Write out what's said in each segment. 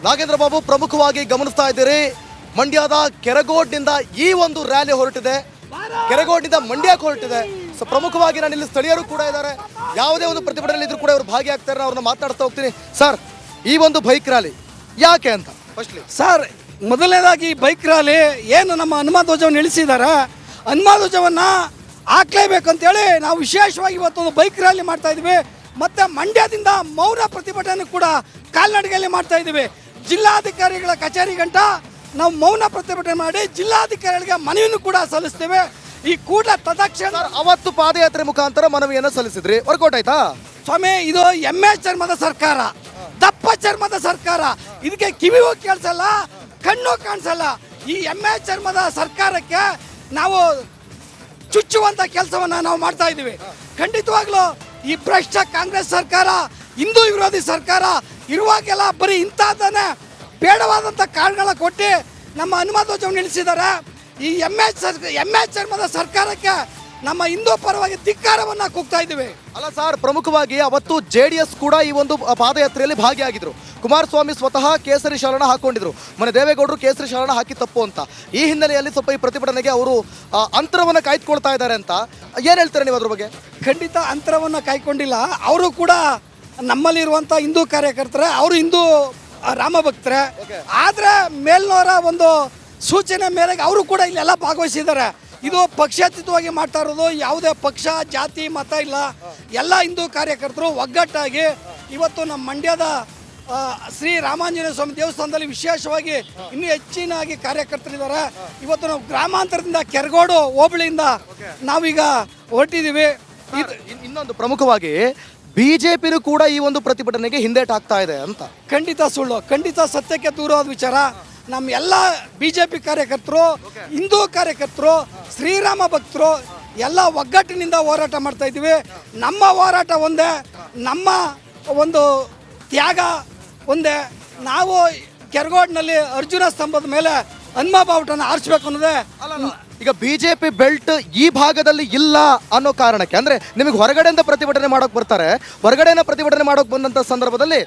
ನಾಗೇಂದ್ರ ಬಾಬು, ಪ್ರಮುಖವಾಗಿ ಗಮನಿಸ್ತಾ ಇದ್ದೀರಿ, ಮಂಡ್ಯದ ಕೆರಗೋಡ್ನಿಂದ ಈ ಒಂದು ರ್ಯಾಲಿ ಹೊರಟಿದೆ, ಕೆರಗೋಡ್ನಿಂದ ಮಂಡ್ಯಕ್ಕೆ ಹೊರಟಿದೆ. ಸೊ ಪ್ರಮುಖವಾಗಿ ನಾನು ಇಲ್ಲಿ ಸ್ಥಳೀಯರು ಕೂಡ ಇದ್ದಾರೆ, ಯಾವುದೇ ಒಂದು ಪ್ರತಿಭಟನೆ ಇದ್ರೂ ಕೂಡ ಇವರು ಭಾಗಿಯಾಗ್ತಾರೆ. ಅವ್ರನ್ನ ಮಾತಾಡ್ತಾ ಹೋಗ್ತೀನಿ. ಸರ್, ಈ ಒಂದು ಬೈಕ್ ರ್ಯಾಲಿ ಯಾಕೆ ಅಂತ ಫಸ್ಟ್ಲಿ ಸರ್, ಮೊದಲನೇದಾಗಿ ಬೈಕ್ ರ್ಯಾಲಿ ಏನು ನಮ್ಮ ಹನುಮ ಧ್ವಜವನ್ನು ಇಳಿಸಿದ್ದಾರೆ, ಹನುಮ ಧ್ವಜವನ್ನು ಹಾಕ್ಲೇಬೇಕಂತೇಳಿ ನಾವು ವಿಶೇಷವಾಗಿ ಇವತ್ತೊಂದು ಬೈಕ್ ರ್ಯಾಲಿ ಮಾಡ್ತಾ ಇದ್ವಿ. ಮತ್ತು ಮಂಡ್ಯದಿಂದ ಮೌನ ಪ್ರತಿಭಟನೆ ಕೂಡ ಕಾಲ್ನಡಿಗೆಯಲ್ಲಿ ಮಾಡ್ತಾ ಇದ್ದೀವಿ. ಜಿಲ್ಲಾಧಿಕಾರಿಗಳ ಕಚೇರಿ ಗಂಟ ನಾವು ಮೌನ ಪ್ರತಿಭಟನೆ ಮಾಡಿ ಜಿಲ್ಲಾಧಿಕಾರಿಗಳಿಗೆ ಮನವಿಯನ್ನು ಕೂಡ ಸಲ್ಲಿಸ್ತೇವೆ. ಈ ಕೂಡಲ ತತ್ಕ್ಷಣ ಅವತ್ತು ಪಾದಯಾತ್ರೆ ಮುಖಾಂತರ ಮನವಿಯನ್ನು ಸಲ್ಲಿಸಿದ್ರಿ, ವರ್ಕೌಟ್ ಆಯ್ತಾ? ಸ್ವಾಮಿ, ಇದು ಎಮ್ಮೆ ಚರ್ಮದ ಸರ್ಕಾರ, ದಪ್ಪ ಚರ್ಮದ ಸರ್ಕಾರ. ಇದಕ್ಕೆ ಕಿವಿಗೂ ಕೇಳಿಸಲ್ಲ, ಕಣ್ಣು ಕಾಣಿಸಲ್ಲ. ಈ ಎಮ್ಮೆ ಚರ್ಮದ ಸರ್ಕಾರಕ್ಕೆ ನಾವು ಚುಚ್ಚುವಂತ ಕೆಲಸವನ್ನ ನಾವು ಮಾಡ್ತಾ ಇದ್ದೀವಿ. ಖಂಡಿತವಾಗ್ಲೂ ಈ ಭ್ರಷ್ಟ ಕಾಂಗ್ರೆಸ್ ಸರ್ಕಾರ, ಹಿಂದೂ ವಿರೋಧಿ ಸರ್ಕಾರ ಇರುವಾಗೆಲ್ಲ ಬರೀ ಇಂಥದ್ದನ್ನೇ ಬೇಡವಾದಂಥ ಕಾರಣಗಳನ್ನ ಕೊಟ್ಟು ನಮ್ಮ ಹನುಮ ಧ್ವಜವನ್ನು ಇಳಿಸಿದ್ದಾರೆ. ಈ ಎಮ್ಮೆ ಚರ್ಮದ ಸರ್ಕಾರಕ್ಕೆ ನಮ್ಮ ಹಿಂದೂ ಪರವಾಗಿ ಧಿಕ್ಕಾರವನ್ನ ಕೂಗ್ತಾ ಇದ್ದೀವಿ. ಅಲ್ಲ ಸರ್, ಪ್ರಮುಖವಾಗಿ ಅವತ್ತು JDS ಕೂಡ ಈ ಒಂದು ಪಾದಯಾತ್ರೆಯಲ್ಲಿ ಭಾಗಿಯಾಗಿದ್ರು. ಕುಮಾರಸ್ವಾಮಿ ಸ್ವತಃ ಕೇಸರಿ ಶಾಲನ ಹಾಕೊಂಡಿದ್ರು, ಮನೆ ದೇವೇಗೌಡರು ಕೇಸರಿ ಶಾಲನ ಹಾಕಿ ತಪ್ಪು ಅಂತ. ಈ ಹಿನ್ನೆಲೆಯಲ್ಲಿ ಸ್ವಲ್ಪ ಈ ಪ್ರತಿಭಟನೆಗೆ ಅವರು ಅಂತರವನ್ನು ಕಾಯ್ದುಕೊಳ್ತಾ ಇದ್ದಾರೆ ಅಂತ ಏನು ಹೇಳ್ತಾರೆ ನೀವು ಅದ್ರ ಬಗ್ಗೆ? ಖಂಡಿತ ಅಂತರವನ್ನು ಕಾಯ್ಕೊಂಡಿಲ್ಲ. ಅವರು ಕೂಡ ನಮ್ಮಲ್ಲಿರುವಂಥ ಹಿಂದೂ ಕಾರ್ಯಕರ್ತರೆ, ಅವರು ಹಿಂದೂ ರಾಮ ಭಕ್ತರೆ. ಆದರೆ ಮೇಲ್ನವರ ಒಂದು ಸೂಚನೆ ಮೇರೆಗೆ ಅವರು ಕೂಡ ಇಲ್ಲೆಲ್ಲ ಭಾಗವಹಿಸಿದ್ದಾರೆ. ಇದು ಪಕ್ಷಾತೀತವಾಗಿ ಮಾಡ್ತಾ ಇರೋದು, ಯಾವುದೇ ಪಕ್ಷ ಜಾತಿ ಮತ ಇಲ್ಲ. ಎಲ್ಲ ಹಿಂದೂ ಕಾರ್ಯಕರ್ತರು ಒಗ್ಗಟ್ಟಾಗಿ ಇವತ್ತು ನಮ್ಮ ಮಂಡ್ಯದ ಶ್ರೀ ರಾಮಾಂಜನೇಯ ಸ್ವಾಮಿ ದೇವಸ್ಥಾನದಲ್ಲಿ ವಿಶೇಷವಾಗಿ ಇನ್ನೂ ಹೆಚ್ಚಿನಾಗಿ ಕಾರ್ಯಕರ್ತರಿದ್ದಾರೆ. ಇವತ್ತು ನಾವು ಗ್ರಾಮಾಂತರದಿಂದ ಕೆರಗೋಡು ಹೋಬಳಿಯಿಂದ ನಾವೀಗ ಹೊರಟಿದ್ದೀವಿ. ಇನ್ನೊಂದು ಪ್ರಮುಖವಾಗಿ BJPನೂ ಕೂಡ ಈ ಒಂದು ಪ್ರತಿಭಟನೆಗೆ ಹಿಂದೇಟಾಗ್ತಾ ಇದೆ ಅಂತ. ಖಂಡಿತ ಸುಳ್ಳು, ಖಂಡಿತ ಸತ್ಯಕ್ಕೆ ದೂರವಾದ ವಿಚಾರ. ನಮ್ಮ ಎಲ್ಲ BJP ಕಾರ್ಯಕರ್ತರು, ಹಿಂದೂ ಕಾರ್ಯಕರ್ತರು, ಶ್ರೀರಾಮ ಭಕ್ತರು ಎಲ್ಲ ಒಗ್ಗಟ್ಟಿನಿಂದ ಹೋರಾಟ ಮಾಡ್ತಾ ಇದ್ದೀವಿ. ನಮ್ಮ ಹೋರಾಟ ಒಂದೇ, ನಮ್ಮ ಒಂದು ತ್ಯಾಗ ಒಂದೇ. ನಾವು ಕೆರಗೋಡ್ನಲ್ಲಿ ಅರ್ಜುನ ಸ್ತಂಭದ ಮೇಲೆ ಹನುಮ ಬಾವುಟನ ಆರಿಸ್ಬೇಕು ಅನ್ನೋದೇ. ಈಗ BJP ಬೆಲ್ಟ್ ಈ ಭಾಗದಲ್ಲಿ ಇಲ್ಲ ಅನ್ನೋ ಕಾರಣಕ್ಕೆ, ಅಂದ್ರೆ ನಿಮಗೆ ಹೊರಗಡೆಯಿಂದ ಪ್ರತಿಭಟನೆ ಮಾಡೋಕೆ ಬರ್ತಾರೆ, ಹೊರಗಡೆಯಿಂದ ಪ್ರತಿಭಟನೆ ಮಾಡೋಕೆ ಬಂದಂಥ ಸಂದರ್ಭದಲ್ಲಿ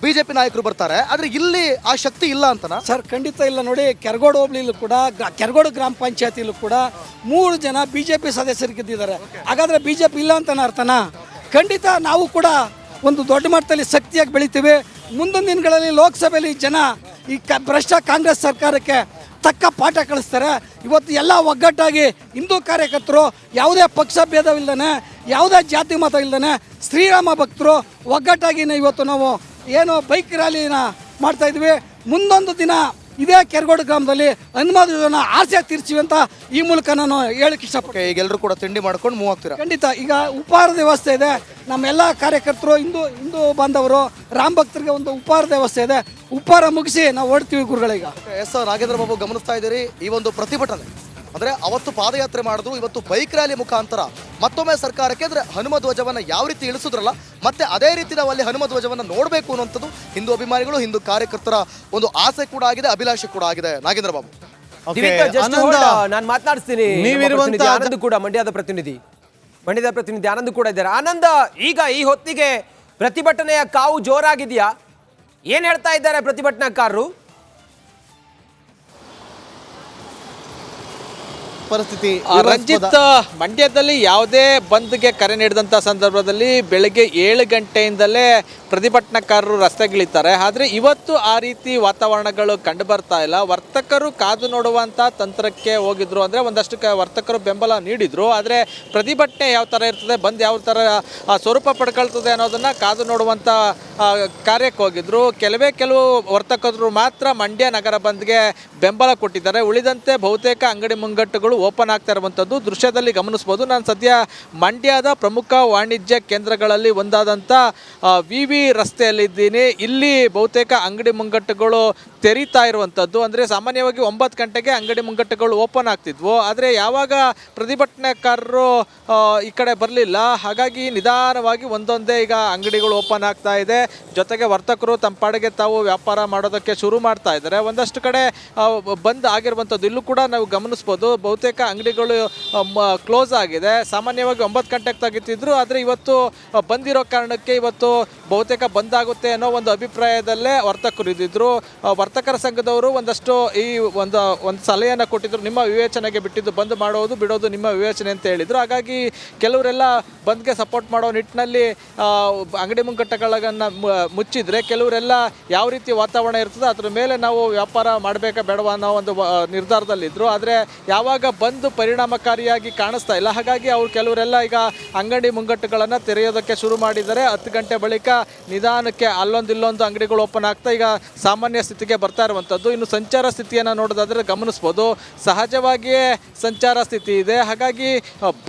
BJP ನಾಯಕರು ಬರ್ತಾರೆ, ಆದರೆ ಇಲ್ಲಿ ಆ ಶಕ್ತಿ ಇಲ್ಲ ಅಂತನಾ? ಸರ್, ಖಂಡಿತ ಇಲ್ಲ. ನೋಡಿ, ಕೆರಗೋಡು ಹೋಬಳಿಲೂ ಕೂಡ, ಕೆರಗೋಡು ಗ್ರಾಮ ಪಂಚಾಯತಿಲೂ ಕೂಡ 3 ಜನ BJP ಸದಸ್ಯರು ಗೆದ್ದಿದ್ದಾರೆ. ಹಾಗಾದರೆ BJP ಇಲ್ಲ ಅಂತನ ಅರ್ಥನಾ? ಖಂಡಿತ ನಾವು ಕೂಡ ಒಂದು ದೊಡ್ಡ ಮಟ್ಟದಲ್ಲಿ ಶಕ್ತಿಯಾಗಿ ಬೆಳಿತೀವಿ. ಮುಂದಿನ ದಿನಗಳಲ್ಲಿ ಲೋಕಸಭೆಯಲ್ಲಿ ಜನ ಈ ಭ್ರಷ್ಟ ಕಾಂಗ್ರೆಸ್ ಸರ್ಕಾರಕ್ಕೆ ತಕ್ಕ ಪಾಠ ಕಳಿಸ್ತಾರೆ. ಇವತ್ತು ಎಲ್ಲ ಒಗ್ಗಟ್ಟಾಗಿ ಹಿಂದೂ ಕಾರ್ಯಕರ್ತರು ಯಾವುದೇ ಪಕ್ಷ ಭೇದವಿಲ್ಲದೇ, ಯಾವುದೇ ಜಾತಿ ಮತ ಇಲ್ಲದೇ, ಶ್ರೀರಾಮ ಭಕ್ತರು ಒಗ್ಗಟ್ಟಾಗಿ ಇವತ್ತು ನಾವು ಏನು ಬೈಕ್ ರ್ಯಾಲಿನ ಮಾಡ್ತಾ ಇದ್ವಿ. ಮುಂದೊಂದು ದಿನ ಇದೇ ಕೆರಗೋಡು ಗ್ರಾಮದಲ್ಲಿ ಹನುಮಧ್ವಜನ ಆಸೆ ತೀರ್ತೀವಿ ಅಂತ ಈ ಮೂಲಕ ನಾನು ಹೇಳಕ್ಕೆ ಇಷ್ಟಪಡ್ತೀನಿ. ಈಗ ಎಲ್ಲರೂ ಕೂಡ ತಿಂಡಿ ಮಾಡ್ಕೊಂಡು ಮೂವ್ ಆಗ್ತೀರಾ? ಖಂಡಿತ. ಈಗ ಉಪಹಾರದ ವ್ಯವಸ್ಥೆ ಇದೆ. ನಮ್ಮೆಲ್ಲ ಕಾರ್ಯಕರ್ತರು, ಹಿಂದೂ ಬಾಂಧವರು, ರಾಮ ಭಕ್ತರಿಗೆ ಒಂದು ಉಪಹಾರದ ವ್ಯವಸ್ಥೆ ಇದೆ. ಉಪಹಾರ ಮುಗಿಸಿ ನಾವು ಹೊರಡ್ತೀವಿ ಗುರುಗಳೀಗ. ಎಸ್ ಸರ್, ನಾಗೇಂದ್ರ ಬಾಬು, ಗಮನಿಸ್ತಾ ಇದ್ದೀರಿ ಈ ಒಂದು ಪ್ರತಿಭಟನೆ. ಅಂದರೆ ಅವತ್ತು ಪಾದಯಾತ್ರೆ ಮಾಡಿದ್ರು, ಇವತ್ತು ಬೈಕ್ ರ್ಯಾಲಿ ಮುಖಾಂತರ ಮತ್ತೊಮ್ಮೆ ಸರ್ಕಾರಕ್ಕೆ, ಅಂದರೆ ಹನುಮ ಧ್ವಜವನ್ನು ಯಾವ ರೀತಿ ಇಳಿಸಿದ್ರಲ್ಲ ಮತ್ತೆ ಅದೇ ರೀತಿ ನಾವು ಅಲ್ಲಿ ಹನುಮ ಧ್ವಜವನ್ನು ನೋಡಬೇಕು ಅನ್ನುವಂಥದ್ದು ಹಿಂದೂ ಅಭಿಮಾನಿಗಳು, ಹಿಂದೂ ಕಾರ್ಯಕರ್ತರ ಒಂದು ಆಸೆ ಕೂಡ ಆಗಿದೆ, ಅಭಿಲಾಷೆ ಕೂಡ ಆಗಿದೆ. ನಾಗೇಂದ್ರ ಬಾಬು, ನಾನು ಮಾತನಾಡಿಸ್ತೀನಿ. ಆನಂದ್ ಕೂಡ ಮಂಡ್ಯದ ಪ್ರತಿನಿಧಿ ಆನಂದ್ ಕೂಡ ಇದ್ದಾರೆ. ಆನಂದ, ಈಗ ಈ ಹೊತ್ತಿಗೆ ಪ್ರತಿಭಟನೆಯ ಕಾವು ಜೋರಾಗಿದೆಯಾ? ಏನ್ ಹೇಳ್ತಾ ಇದ್ದಾರೆ ಪ್ರತಿಭಟನಾಕಾರರು? ಪರಿಸ್ಥಿತಿ ರಂಜಿತ್, ಮಂಡ್ಯದಲ್ಲಿ ಯಾವುದೇ ಬಂದ್ಗೆ ಕರೆ ನೀಡಿದಂಥ ಸಂದರ್ಭದಲ್ಲಿ ಬೆಳಗ್ಗೆ 7 ಗಂಟೆಯಿಂದಲೇ ಪ್ರತಿಭಟನಾಕಾರರು ರಸ್ತೆಗಿಳಿತಾರೆ. ಆದರೆ ಇವತ್ತು ಆ ರೀತಿ ವಾತಾವರಣಗಳು ಕಂಡು ಬರ್ತಾ ಇಲ್ಲ. ವರ್ತಕರು ಕಾದು ನೋಡುವಂಥ ತಂತ್ರಕ್ಕೆ ಹೋಗಿದ್ರು, ಅಂದರೆ ಒಂದಷ್ಟು ವರ್ತಕರು ಬೆಂಬಲ ನೀಡಿದ್ರು. ಆದರೆ ಪ್ರತಿಭಟನೆ ಯಾವ ಥರ ಇರ್ತದೆ, ಬಂದ್ ಯಾವ ಥರ ಸ್ವರೂಪ ಪಡ್ಕೊಳ್ತದೆ ಅನ್ನೋದನ್ನು ಕಾದು ನೋಡುವಂಥ ಕಾರ್ಯಕ್ಕೆ ಹೋಗಿದ್ರು. ಕೆಲವು ವರ್ತಕರು ಮಾತ್ರ ಮಂಡ್ಯ ನಗರ ಬಂದ್ಗೆ ಬೆಂಬಲ ಕೊಟ್ಟಿದ್ದಾರೆ. ಉಳಿದಂತೆ ಬಹುತೇಕ ಅಂಗಡಿ ಮುಂಗಟ್ಟುಗಳು ಓಪನ್ ಆಗ್ತಾ ಇರುವಂಥದ್ದು ದೃಶ್ಯದಲ್ಲಿ ಗಮನಿಸ್ಬೋದು. ನಾನು ಸದ್ಯ ಮಂಡ್ಯದ ಪ್ರಮುಖ ವಾಣಿಜ್ಯ ಕೇಂದ್ರಗಳಲ್ಲಿ ಒಂದಾದಂಥ VV ರಸ್ತೆಯಲ್ಲಿದ್ದೀನಿ. ಇಲ್ಲಿ ಬಹುತೇಕ ಅಂಗಡಿ ಮುಂಗಟ್ಟುಗಳು ತೆರೀತಾ ಇರುವಂಥದ್ದು. ಅಂದರೆ ಸಾಮಾನ್ಯವಾಗಿ 9 ಗಂಟೆಗೆ ಅಂಗಡಿ ಮುಂಗಟ್ಟುಗಳು ಓಪನ್ ಆಗ್ತಿದ್ವು. ಆದರೆ ಯಾವಾಗ ಪ್ರತಿಭಟನಾಕಾರರು ಈ ಕಡೆ ಬರಲಿಲ್ಲ, ಹಾಗಾಗಿ ನಿಧಾನವಾಗಿ ಒಂದೊಂದೇ ಈಗ ಅಂಗಡಿಗಳು ಓಪನ್ ಆಗ್ತಾ ಇದೆ. ಜೊತೆಗೆ ವರ್ತಕರು ತಮ್ಮ ಪಾಡಿಗೆ ತಾವು ವ್ಯಾಪಾರ ಮಾಡೋದಕ್ಕೆ ಶುರು ಮಾಡ್ತಾ ಇದ್ದಾರೆ. ಒಂದಷ್ಟು ಕಡೆ ಬಂದ್ ಆಗಿರುವಂಥದ್ದು ಇಲ್ಲೂ ಕೂಡ ನಾವು ಗಮನಿಸ್ಬೋದು. ಬಹುತೇಕ ಬಹುತೇಕ ಅಂಗಡಿಗಳು ಕ್ಲೋಸ್ ಆಗಿದೆ. ಸಾಮಾನ್ಯವಾಗಿ 9 ಗಂಟೆಗೆ ತೆಗಿತಿದ್ರು, ಆದರೆ ಇವತ್ತು ಬಂದಿರೋ ಕಾರಣಕ್ಕೆ ಇವತ್ತು ಬಹುತೇಕ ಬಂದ್ ಆಗುತ್ತೆ ಅನ್ನೋ ಒಂದು ಅಭಿಪ್ರಾಯದಲ್ಲೇ ವರ್ತಕರು ಇದ್ದಿದ್ರು. ವರ್ತಕರ ಸಂಘದವರು ಒಂದಷ್ಟು ಈ ಒಂದು ಸಲಹೆಯನ್ನು ಕೊಟ್ಟಿದ್ರು, ನಿಮ್ಮ ವಿವೇಚನೆಗೆ ಬಿಟ್ಟಿದ್ದು, ಬಂದ್ ಮಾಡೋದು ಬಿಡೋದು ನಿಮ್ಮ ವಿವೇಚನೆ ಅಂತ ಹೇಳಿದರು. ಹಾಗಾಗಿ ಕೆಲವರೆಲ್ಲ ಬಂದ್ಗೆ ಸಪೋರ್ಟ್ ಮಾಡೋ ನಿಟ್ಟಿನಲ್ಲಿ ಅಂಗಡಿ ಮುಂಗಟ್ಟುಗಳನ್ನು ಮುಚ್ಚಿದ್ರೆ, ಕೆಲವರೆಲ್ಲ ಯಾವ ರೀತಿ ವಾತಾವರಣ ಇರ್ತದೆ ಅದ್ರ ಮೇಲೆ ನಾವು ವ್ಯಾಪಾರ ಮಾಡಬೇಕಾ ಬೇಡವಾ ಅನ್ನೋ ಒಂದು ನಿರ್ಧಾರದಲ್ಲಿದ್ದರು. ಆದರೆ ಯಾವಾಗ ಬಂದು ಪರಿಣಾಮಕಾರಿಯಾಗಿ ಕಾಣಿಸ್ತಾ ಇಲ್ಲ, ಹಾಗಾಗಿ ಅವ್ರು ಕೆಲವರೆಲ್ಲ ಈಗ ಅಂಗಡಿ ಮುಂಗಟ್ಟುಗಳನ್ನು ತೆರೆಯೋದಕ್ಕೆ ಶುರು ಮಾಡಿದ್ದಾರೆ. 10 ಗಂಟೆ ಬಳಿಕ ನಿಧಾನಕ್ಕೆ ಇಲ್ಲೊಂದು ಅಂಗಡಿಗಳು ಓಪನ್ ಆಗ್ತಾ ಈಗ ಸಾಮಾನ್ಯ ಸ್ಥಿತಿಗೆ ಬರ್ತಾ ಇರುವಂಥದ್ದು. ಇನ್ನು ಸಂಚಾರ ಸ್ಥಿತಿಯನ್ನು ನೋಡೋದಾದರೆ ಗಮನಿಸ್ಬೋದು, ಸಹಜವಾಗಿಯೇ ಸಂಚಾರ ಸ್ಥಿತಿ ಇದೆ. ಹಾಗಾಗಿ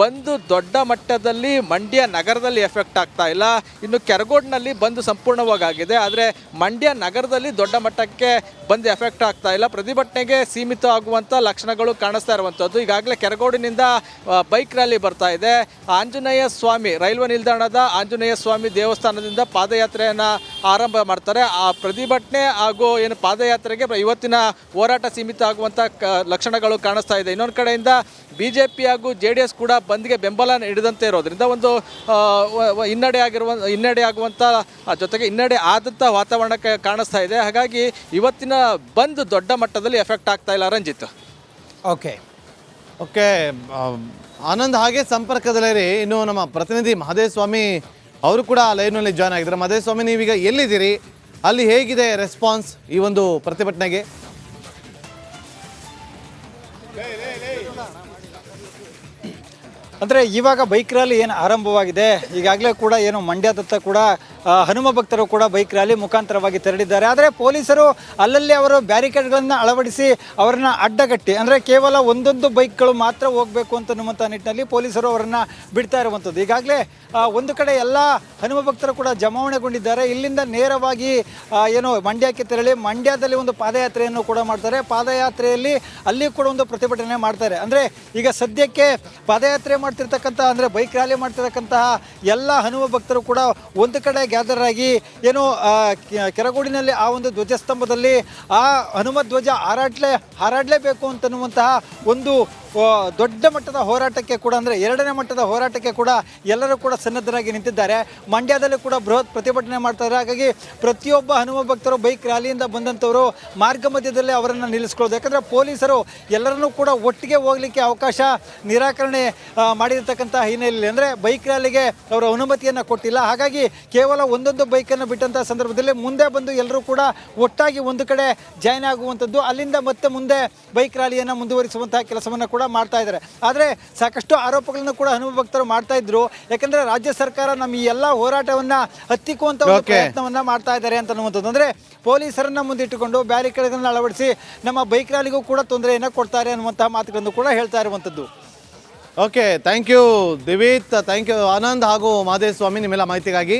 ಬಂದು ದೊಡ್ಡ ಮಟ್ಟದಲ್ಲಿ ಮಂಡ್ಯ ನಗರದಲ್ಲಿ ಎಫೆಕ್ಟ್ ಆಗ್ತಾ ಇಲ್ಲ. ಇನ್ನು ಕೆರಗೋಡಿನಲ್ಲಿ ಬಂದು ಸಂಪೂರ್ಣವಾಗಿ ಆಗಿದೆ, ಆದರೆ ಮಂಡ್ಯ ನಗರದಲ್ಲಿ ದೊಡ್ಡ ಮಟ್ಟಕ್ಕೆ ಬಂದು ಎಫೆಕ್ಟ್ ಆಗ್ತಾ ಇಲ್ಲ. ಪ್ರತಿಭಟನೆಗೆ ಸೀಮಿತ ಆಗುವಂಥ ಲಕ್ಷಣಗಳು ಕಾಣಿಸ್ತಾ ಇರುವಂಥದ್ದು. ಈಗಾಗಲೇ ಕೆರಗೋಡಿನಿಂದ ಬೈಕ್ ರ್ಯಾಲಿ ಬರ್ತಾ ಇದೆ. ಆಂಜನೇಯ ಸ್ವಾಮಿ ರೈಲ್ವೆ ನಿಲ್ದಾಣದ ಆಂಜನೇಯ ಸ್ವಾಮಿ ದೇವಸ್ಥಾನದಿಂದ ಪಾದಯಾತ್ರೆಯನ್ನು ಆರಂಭ ಮಾಡ್ತಾರೆ. ಆ ಪ್ರತಿಭಟನೆ ಹಾಗೂ ಏನು ಪಾದಯಾತ್ರೆಗೆ ಇವತ್ತಿನ ಹೋರಾಟ ಸೀಮಿತ ಆಗುವಂಥ ಲಕ್ಷಣಗಳು ಕಾಣಿಸ್ತಾ ಇದೆ. ಇನ್ನೊಂದು ಕಡೆಯಿಂದ BJP ಹಾಗೂ JDS ಕೂಡ ಬಂದ್ಗೆ ಬೆಂಬಲ ನೀಡಿದಂತೆ ಇರೋದ್ರಿಂದ ಒಂದು ಹಿನ್ನಡೆ ಆಗುವಂಥ ಜೊತೆಗೆ ಹಿನ್ನಡೆ ಆದಂಥ ವಾತಾವರಣ ಕಾಣಿಸ್ತಾ ಇದೆ. ಹಾಗಾಗಿ ಇವತ್ತಿನ ಬಂದ್ ದೊಡ್ಡ ಮಟ್ಟದಲ್ಲಿ ಎಫೆಕ್ಟ್ ಆಗ್ತಾ ಇಲ್ಲ. ರಂಜಿತ್. ಓಕೆ ಆನಂದ್ ಹಾಗೆ ಸಂಪರ್ಕದಲ್ಲಿರಿ. ಇನ್ನು ನಮ್ಮ ಪ್ರತಿನಿಧಿ ಮಹದೇವಸ್ವಾಮಿ ಅವರು ಕೂಡ ಲೈವ್ನಲ್ಲಿ ಜಾಯ್ನ್ ಆಗಿದ್ದಾರೆ. ಮಹದೇವಸ್ವಾಮಿ, ನೀವೀಗ ಎಲ್ಲಿದ್ದೀರಿ? ಅಲ್ಲಿ ಹೇಗಿದೆ ರೆಸ್ಪಾನ್ಸ್ ಈ ಒಂದು ಪ್ರತಿಭಟನೆಗೆ? ಅಂದರೆ ಇವಾಗ ಬೈಕ್ ರ್ಯಾಲಿ ಏನು ಆರಂಭವಾಗಿದೆ, ಈಗಾಗಲೇ ಕೂಡ ಏನು ಮಂಡ್ಯದತ್ತ ಕೂಡ ಹನುಮ ಭಕ್ತರು ಕೂಡ ಬೈಕ್ ರ್ಯಾಲಿ ಮುಖಾಂತರವಾಗಿ ತೆರಳಿದ್ದಾರೆ. ಆದರೆ ಪೊಲೀಸರು ಅಲ್ಲಲ್ಲಿ ಅವರು ಬ್ಯಾರಿಕೇಡ್ಗಳನ್ನು ಅಳವಡಿಸಿ ಅವರನ್ನು ಅಡ್ಡಗಟ್ಟಿ, ಅಂದರೆ ಕೇವಲ ಒಂದೊಂದು ಬೈಕ್ಗಳು ಮಾತ್ರ ಹೋಗಬೇಕು ಅಂತನ್ನುವಂಥ ನಿಟ್ಟಿನಲ್ಲಿ ಪೊಲೀಸರು ಅವರನ್ನು ಬಿಡ್ತಾ ಇರುವಂಥದ್ದು. ಈಗಾಗಲೇ ಒಂದು ಕಡೆ ಎಲ್ಲ ಹನುಮ ಭಕ್ತರು ಕೂಡ ಜಮಾವಣೆಗೊಂಡಿದ್ದಾರೆ. ಇಲ್ಲಿಂದ ನೇರವಾಗಿ ಏನು ಮಂಡ್ಯಕ್ಕೆ ತೆರಳಿ ಮಂಡ್ಯದಲ್ಲಿ ಒಂದು ಪಾದಯಾತ್ರೆಯನ್ನು ಕೂಡ ಮಾಡ್ತಾರೆ. ಪಾದಯಾತ್ರೆಯಲ್ಲಿ ಅಲ್ಲಿ ಕೂಡ ಒಂದು ಪ್ರತಿಭಟನೆ ಮಾಡ್ತಾರೆ. ಅಂದರೆ ಈಗ ಸದ್ಯಕ್ಕೆ ಪಾದಯಾತ್ರೆ ಮಾಡ್ತಿರ್ತಕ್ಕಂಥ, ಅಂದರೆ ಬೈಕ್ ರ್ಯಾಲಿ ಮಾಡ್ತಿರ್ತಕ್ಕಂತಹ ಎಲ್ಲ ಹನುಮ ಭಕ್ತರು ಕೂಡ ಒಂದು ಕಡೆ ಗ್ಯಾದರ್ ಆಗಿ ಏನು ಕೆರಗೋಡಿನಲ್ಲಿ ಆ ಒಂದು ಧ್ವಜಸ್ತಂಭದಲ್ಲಿ ಆ ಹನುಮ ಧ್ವಜ ಹಾರಾಡಲೇಬೇಕು ಅಂತನ್ನುವಂತಹ ಒಂದು ದೊಡ್ಡ ಮಟ್ಟದ ಹೋರಾಟಕ್ಕೆ ಕೂಡ, ಅಂದರೆ 2ನೇ ಮಟ್ಟದ ಹೋರಾಟಕ್ಕೆ ಕೂಡ ಎಲ್ಲರೂ ಕೂಡ ಸನ್ನದ್ಧರಾಗಿ ನಿಂತಿದ್ದಾರೆ. ಮಂಡ್ಯದಲ್ಲಿ ಕೂಡ ಬೃಹತ್ ಪ್ರತಿಭಟನೆ ಮಾಡ್ತಾರೆ. ಹಾಗಾಗಿ ಪ್ರತಿಯೊಬ್ಬ ಹನುಮ ಭಕ್ತರು ಬೈಕ್ ರ್ಯಾಲಿಯಿಂದ ಬಂದಂಥವರು ಮಾರ್ಗ ಮಧ್ಯದಲ್ಲಿ ಅವರನ್ನು ನಿಲ್ಲಿಸ್ಕೊಳ್ಳೋದು. ಯಾಕಂದರೆ ಪೊಲೀಸರು ಎಲ್ಲರನ್ನೂ ಕೂಡ ಒಟ್ಟಿಗೆ ಹೋಗಲಿಕ್ಕೆ ಅವಕಾಶ ನಿರಾಕರಣೆ ಮಾಡಿರ್ತಕ್ಕಂಥ ಹಿನ್ನೆಲೆಯಲ್ಲಿ, ಅಂದರೆ ಬೈಕ್ ರ್ಯಾಲಿಗೆ ಅವರು ಅನುಮತಿಯನ್ನು ಕೊಟ್ಟಿಲ್ಲ. ಹಾಗಾಗಿ ಕೇವಲ ಒಂದೊಂದು ಬೈಕನ್ನು ಬಿಟ್ಟಂಥ ಸಂದರ್ಭದಲ್ಲಿ ಮುಂದೆ ಬಂದು ಎಲ್ಲರೂ ಕೂಡ ಒಟ್ಟಾಗಿ ಒಂದು ಕಡೆ ಜಾಯ್ನ್ ಆಗುವಂಥದ್ದು, ಅಲ್ಲಿಂದ ಮತ್ತೆ ಮುಂದೆ ಬೈಕ್ ರ್ಯಾಲಿಯನ್ನು ಮುಂದುವರಿಸುವಂತಹ ಕೆಲಸವನ್ನು ಕೂಡ ಮಾಡ್ತಾ ಇದ್ದಾರೆ. ಆದರೆ ಸಾಕಷ್ಟು ಆರೋಪಗಳನ್ನು ಕೂಡ ಹನುಮ ಭಕ್ತರು ಮಾಡ್ತಾ ಇದ್ರು. ಯಾಕಂದ್ರೆ ರಾಜ್ಯ ಸರ್ಕಾರ ನಮ್ಮ ಈ ಎಲ್ಲ ಹೋರಾಟವನ್ನ ಹತ್ತಿಕ್ಕುವಂತ ಒಂದು ಪ್ರಯತ್ನವನ್ನ ಮಾಡ್ತಾ ಇದ್ದಾರೆ ಅಂತನ್ನುವಂಥದ್ದು. ಅಂದ್ರೆ ಪೊಲೀಸರನ್ನ ಮುಂದಿಟ್ಟುಕೊಂಡು ಬ್ಯಾರಿಕೇಡ್ಗಳನ್ನು ಅಳವಡಿಸಿ ನಮ್ಮ ಬೈಕ್ ರ್ಯಾಲಿಗೂ ಕೂಡ ತೊಂದರೆಯನ್ನು ಕೊಡ್ತಾರೆ ಅನ್ನುವಂತಹ ಮಾತುಗಳನ್ನು ಕೂಡ ಹೇಳ್ತಾ ಇರುವಂಥದ್ದು. Okay, thank you Divith, thank you Anand ಹಾಗೂ ಮಹದೇವಸ್ವಾಮಿ ನಿಮ್ಮೆಲ್ಲ ಮಾಹಿತಿಗಾಗಿ.